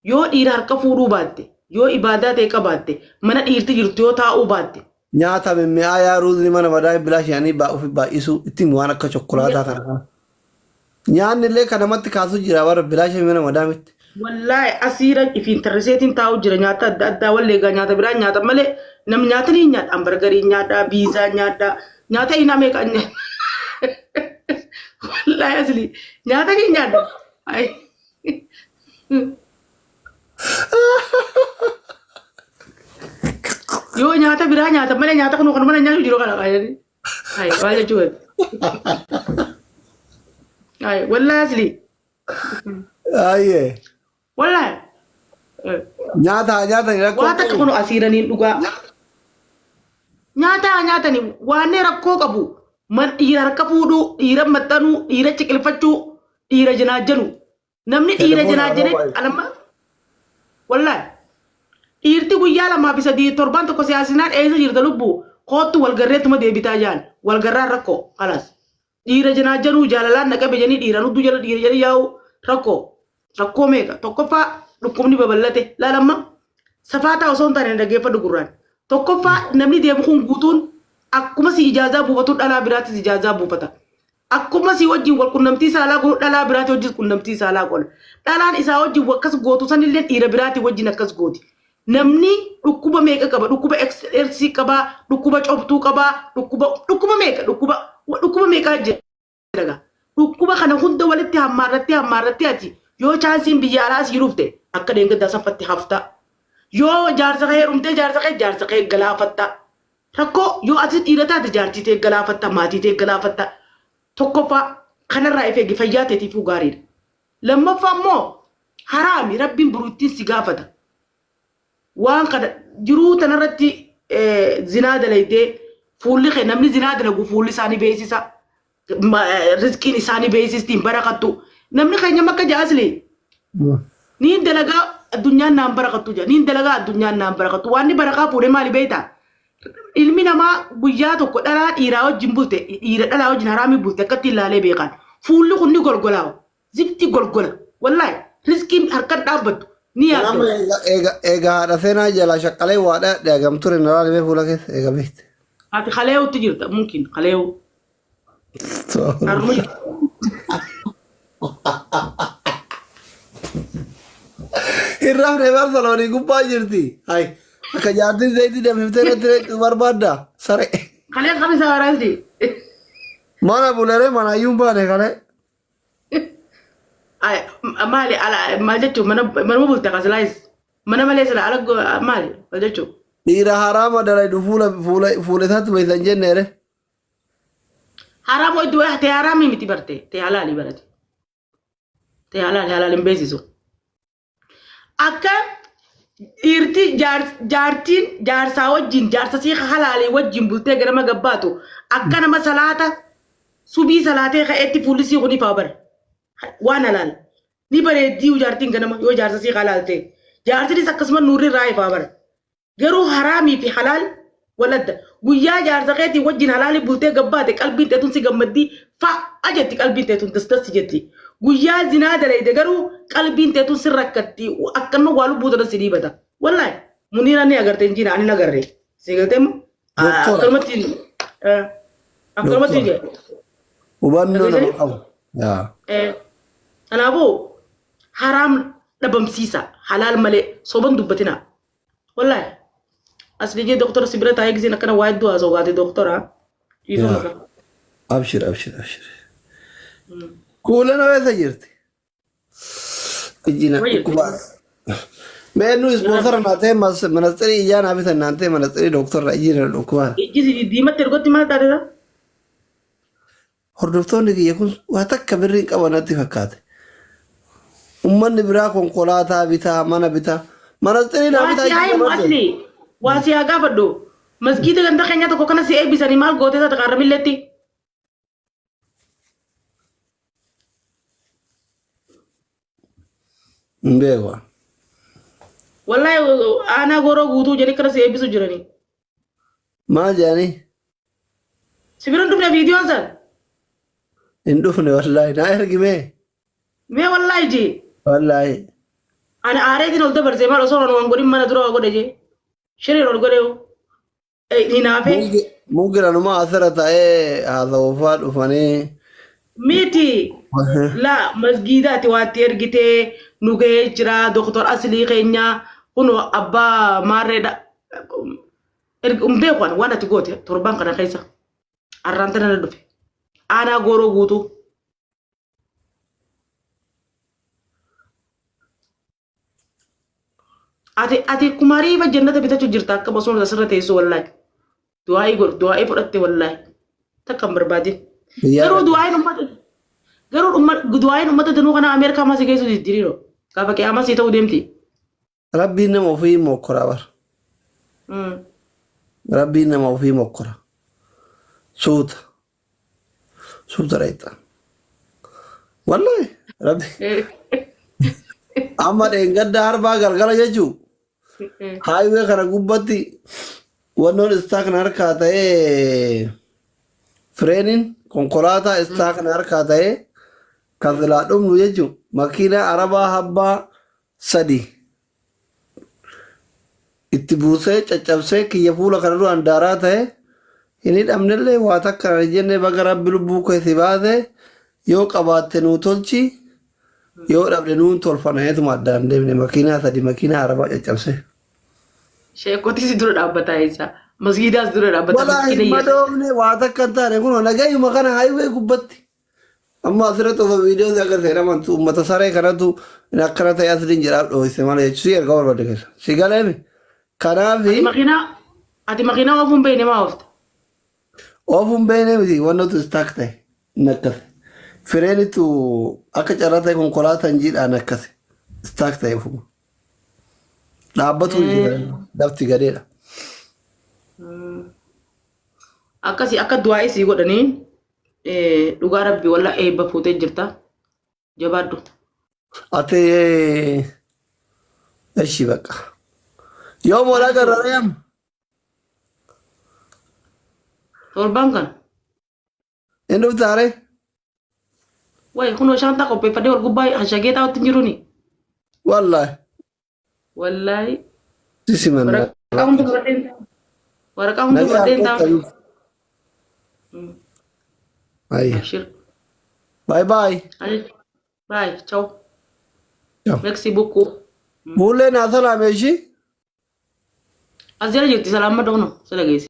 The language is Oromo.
yoo dhiira harka fuudhuu baatte yoo ibaadaa ta'e qabaatte mana dhiirti jirtu yoo taa'uu baatte. Nyaata mimmi'aa yaaruu ni mana madaa bilaa shaanii baa'uuf baay'isuu ittiin waan akka chokkolaataa kana. Nyaanni illee kan namatti kaasu jira warra bilaa shaanii mana madaa miti. Wallaahi asiira ifiin tarreseetiin taa'u jira nyaata adda addaa walleegaa nyaata biraa nyaata malee nam nyaata ni nyaadha hambargarii nyaadha biizaa nyaadha nyaata hin amee kan wallaahi asli nyaata ni nyaadha. Yoo nyaata biraa nyaata malee nyaata kan mana nyaatu jiru kana qaayanii. Ayi waan jechuudha. Ayi wallaahi asli. Ayyee. Wallaahi. Nyaata ni rakkoo. Waan takka kun asiiraniin dhugaa. Nyaatani waan rakkoo qabu. Man dhiira harka fuudhuu, dhiira maxxanuu, dhiira ciqilfachuu, dhiira jinaajjanu. Namni dhiira jinaajjane alamma. Wallaahi. Dhiirti guyyaa lamaa fi sadii torbaan tokko siyaasinaan eessa jirta lubbuu kootu walgarreettuma deebitaa jaan walgarraan rakkoo kalas. Dhiira jinaajjanuu jaalalaan naqabe janii dhiira nudduu jala dhiira jala yaa'u rakkoo meeqa tokkoffaa dhukkubni babal'ate laalamma safaataa osoo hin taane dhaggeeffadhu gurraan tokkoffaa namni deemu kun guutuun akkuma si ijaazaa buufatu dhalaa biraattis ijaazaa buufata. Akkuma si wajjin wal qunnamtii saalaa godhu dhalaa biraatti wajjin qunnamtii saalaa godha. Dhalaan isaa wajjin akkas gootu sanillee dhiira biraatti wajjin akkas gooti. Namni dhukkuba meeqa qaba dhukkuba XRC qaba dhukkuba cobtuu qaba dhukkuba meeqa jira dhukkuba kana hunda walitti hammaarratti ati yoo chaansiin biyya alaas jiruufte akka deengada safatti hafta yoo jaarsa kee heerumtee jaarsa kee galaafatta rakkoo yoo ati dhiira taate jaartii ta'e galaafatta maatii ta'e galaafatta tokkoffaa kanarraa ifee fayyaa ta'eetiifuu gaariidha. Lammaffaa immoo haraami rabbiin buruuttiin si gaafata. Waan kana jiruu tanarratti zinaa dalaydee fuulli kee namni zinaa dalagu fuulli isaanii beeksisa rizqiin isaanii beeksistiin barakattu namni keenya makka jaaslee niin dalagaa addunyaan naan barakattu jaa niin dalagaa addunyaan naan barakattu waan ni barakaa fuudhee maali beektaa ilmi namaa guyyaa tokko dhalaa dhiiraa wajjin bulte dhiira dhalaa wajjin haraamii bulte akkatti ilaalee beekan fuulli kun ni golgolaa zifti golgola wallaahi rizqiin harkaan dhaabbattu. Egaa haadha seenaa jala shaqqalee waadhaa dhaagamture naraa dhibee fuula keessa eega beekte. Ati kaleewutti jirta mungkin kaleewu. Irraa fi Barceloonii gubbaa jirti. Akka jaartiin zayitii danfiftee irratti barbaadda saree. Kalee qabisa waraasdi. Mana bularee mana iyyuu baane kalee. Maali maal jechuun mana bulta kaslaayis mana malee sila ala maali maal jechuun. Dhiira haraama dalaydu fuula isaatti beektan jenneere. Haraama iddoo ta'e haraami miti barte ta'e halaali barate ta'e halaali hin beeksisu. Akka dhiirti jaartiin jaarsaa wajjin jaarsa sii halaalii wajjin bultee garama gabbaatu akka nama salaata subii salaatee ka'eetti fuulli sii kun ifaa bara. Waan halaal ni bareeddii jaartiin ganama yoo jaarsa sii halaal ta'e jaarsinis akkasuma nurri irraa ifaa bara garuu haraamii fi halaal waladda guyyaa jaarsa keetii wajjin halaalii bultee gabbaate qalbiin teetun si gammaddii fa'a jetti qalbiin teetun dasdassi jetti guyyaa zinaa dalayde garuu qalbiin teetun si rakkatti akkanuma waa lubbuu tola si dhiibata wallaahi muniira ni agarte hin jiina ani nagarre si galteemu akkanumatti jee hubannoo nama qabu. Kanaafuu haraam dhabamsiisa halaal malee soban dubbatina wallaahi asli jee doktora si bira taa'ee giseen akkana waa hedduu haasa'u gaate doktora abshir. Kuula na weessa jirti. Ijjina dhukkubaas. Meennu ispoonsara naatee manastirii ijaa naa bitan naantee manastirii doktorra ijjina dhukkubaas. Ijjisi diimatti ergotti maal taatee hordoftoonni kiyya kun waa takka birriin qabanatti fakkaate. Ummanni biraa konkolaataa bitaa mana bitaa manastirii naa bitaa waa si haa gaafadhu masgiida ganda keenya tokko kana si eebbisanii maal gootee taata qaarramilleetti. Mbeewa. Wallahi aanaa goroo guutuu jedhanii kana si eebbisu jiranii. Maal jedhanii? Si bira dhufne viidiyoon san. Hin dhufne wallahi naa ergimee. Mee wallahi jee. Wallahi. Ana aareetiin ol dabarsee maal osoo waan godhin mana dura godhe jee. Shireen ol godhe yoo. Hinaafe. Mungkin anuma asirra taa'ee haasawufaa dhufanii. Miti. La masgiidaati waatti ergitee nu gahee jira doktor aslii keenya kun abbaa maarreedha. Beeku waan ati goote torban kana keessa. Arraan tana dhufe. Aanaa gooroo guutuu. Ati kumariifa jannata bitachuu jirta akka bosona asirra teessu wallahi. Du'aa'ii fudhatte wallahi. Takkan barbaadin. Garuu du'aa'iin uummata danuu kana Ameerikaa maasii geessu jijjiiriro. Gaafa qiyaamaa sii ta'uu deemti. Rabbiin nama ofii mokkora bara. Rabbiin nama ofii mokkora. Suuta reeta. Wallahi rabbi. Amma dheengadda harbaa galgala jechuun. Haaywee kana gubbatti wannoon istaa kana harkaa ta'ee fireeniin konkolaataa istaa kana harkaa ta'ee kan silaa dhumnu jechuun makiinaa arabaa habbaa 3 itti buusee caccabsee kiyya fuula kana duraan daaraa ta'e hin hidhamnellee waa takka hin jenne baga rabbi lubbuu keessi baase yoo qabaatte nuu tolchi yoo dhabde nuun tolfana heetuma addaan deemne makiinaa 3 makiinaa arabaa caccabsee. Sheekotis dura dhaabbataa eessa? Masgiidaas dura dhaabbataa. Walaa madoomne waa takka hin taane kun nagayuma kana hayiwee gubbatti. Amma asirratti osoo viidiyoo agarsiise namantu uummata saree kanatu akkana ta'e asliin jedhaaf dhoofise malee jechuun erga barbaade keessa. Si galeemi. Kanaafi. Ati makiinaa oofuun beekne maa oofta? Oofuun beekne miti wantoota istaak ta'e hin akkase. Fireenitu akka carraa ta'e konkolaataan jiidhaan akkase. Istaak ta'e oofuma. Dhaabbatu lafti gadeedha. Akkasii akka du'aa isii godhanii dhugaa rabbi walla eebba fuutee jirta. Jabaaddu. Ati eshi baqa. Yoo moolaa garraaree amma. Torban kan. Hin dhuftaare. Wayi kunoo shaantaa qopheeffadhee wal gubbaa hashagee taa'utti hin jiruni. Wallaahi. Wallahi. Sisi mana. Waraqaa hundi fudhadheen taa'u. Ayya. Abshir. Bye bye. Bye. Ciao. Ciao. Merci beaucoup. Bulle na salame shi. As jala jirti salaama doono sila geessi.